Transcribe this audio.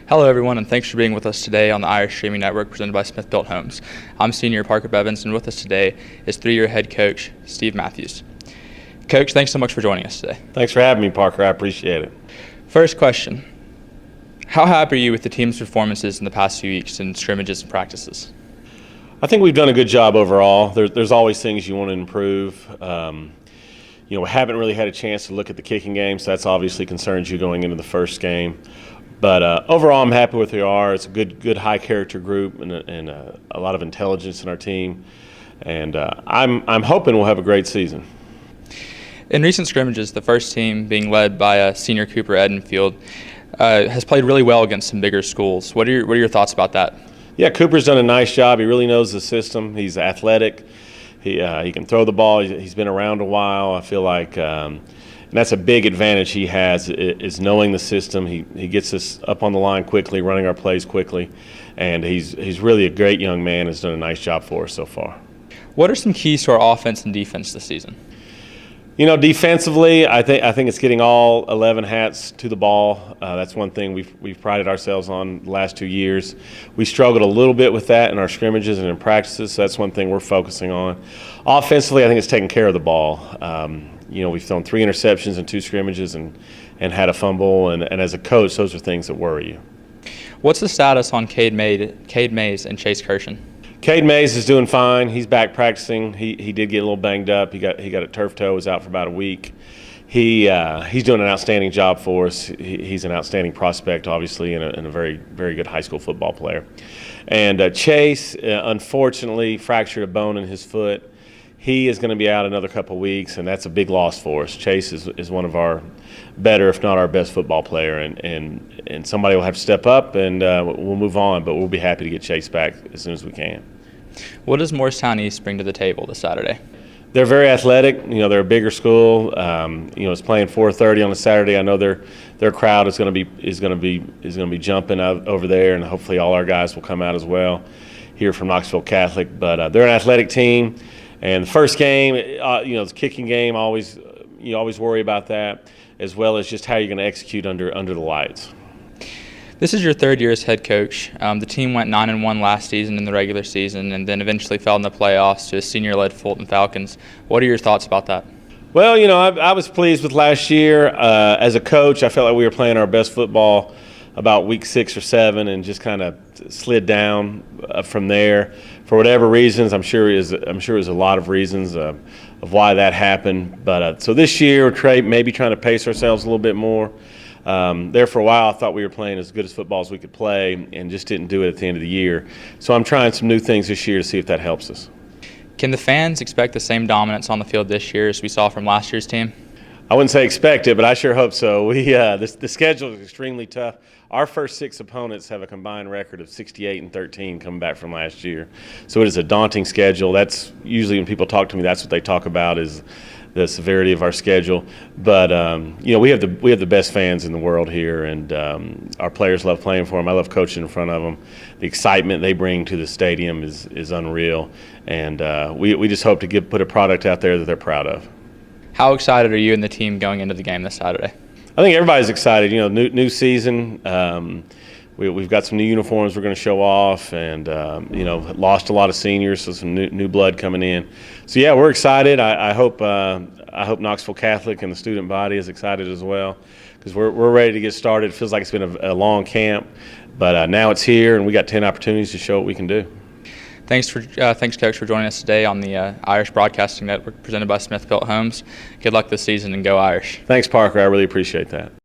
Hello everyone, and thanks for being with us today on the Irish Streaming Network presented by Smith Built Homes. I'm senior Parker Bevins, and with us today is three-year head coach Steve Matthews. Coach, thanks so much for joining us today. Thanks for having me, Parker. I appreciate it. First question, how happy are you with the team's performances in the past few weeks in scrimmages and practices? I think we've done a good job overall. There's always things you want to improve. We haven't really had a chance to look at the kicking game, so that's obviously concerns you going into the first game. But overall, I'm happy with who we are. It's a good high-character group and a lot of intelligence in our team. And I'm hoping we'll have a great season. In recent scrimmages, the first team, being led by senior Cooper Edenfield, has played really well against some bigger schools. What are your thoughts about that? Yeah, Cooper's done a nice job. He really knows the system. He's athletic. He can throw the ball. He's been around a while. I feel like and that's a big advantage he has, is knowing the system. He gets us up on the line quickly, running our plays quickly, and he's really a great young man. Has done a nice job for us so far. What are some keys to our offense and defense this season? Defensively, I think it's getting all 11 hats to the ball. That's one thing we've prided ourselves on the last 2 years. We struggled a little bit with that in our scrimmages and in practices, so that's one thing we're focusing on. Offensively, I think it's taking care of the ball. We've thrown 3 interceptions in 2 scrimmages and had a fumble, and as a coach, those are things that worry you. What's the status on Cade Mays and Chase Kirshen? Cade Mays is doing fine. He's back practicing. He did get a little banged up. He got a turf toe. Was out for about a week. He's doing an outstanding job for us. He's an outstanding prospect, obviously, and a very, very good high school football player. And Chase, unfortunately, fractured a bone in his foot. He is going to be out another couple of weeks, and that's a big loss for us. Chase is one of our better, if not our best football player, and somebody will have to step up, and we'll move on, but we'll be happy to get Chase back as soon as we can. What does Morristown East bring to the table this Saturday? They're very athletic. They're a bigger school. It's playing 4:30 on a Saturday. I know their crowd is going to be jumping out over there, and hopefully all our guys will come out as well here from Knoxville Catholic. But they're an athletic team. And the first game, the kicking game, you always worry about that, as well as just how you're going to execute under the lights. This is your third year as head coach. The team went 9-1 last season in the regular season, and then eventually fell in the playoffs to a senior-led Fulton Falcons. What are your thoughts about that? Well, I was pleased with last year. As a coach, I felt like we were playing our best football about week 6 or 7, and just kind of slid down from there. For whatever reasons, I'm sure there's a lot of reasons of why that happened. But so this year, maybe trying to pace ourselves a little bit more. There for a while, I thought we were playing as good as football as we could play, and just didn't do it at the end of the year. So I'm trying some new things this year to see if that helps us. Can the fans expect the same dominance on the field this year as we saw from last year's team? I wouldn't say expect it, but I sure hope so. The schedule is extremely tough. Our first 6 opponents have a combined record of 68-13 coming back from last year. So it is a daunting schedule. That's usually when people talk to me, that's what they talk about, is the severity of our schedule. But we have the best fans in the world here, and our players love playing for them. I love coaching in front of them. The excitement they bring to the stadium is unreal, and we just hope to put a product out there that they're proud of. How excited are you and the team going into the game this Saturday? I think everybody's excited. New season. We've got some new uniforms we're going to show off, and lost a lot of seniors, so some new blood coming in. So yeah, we're excited. I hope Knoxville Catholic and the student body is excited as well, because we're ready to get started. It feels like it's been a long camp, but now it's here, and we got 10 opportunities to show what we can do. Thanks, Coach, for joining us today on the Irish Broadcasting Network presented by Smith Built Homes. Good luck this season, and go Irish. Thanks, Parker. I really appreciate that.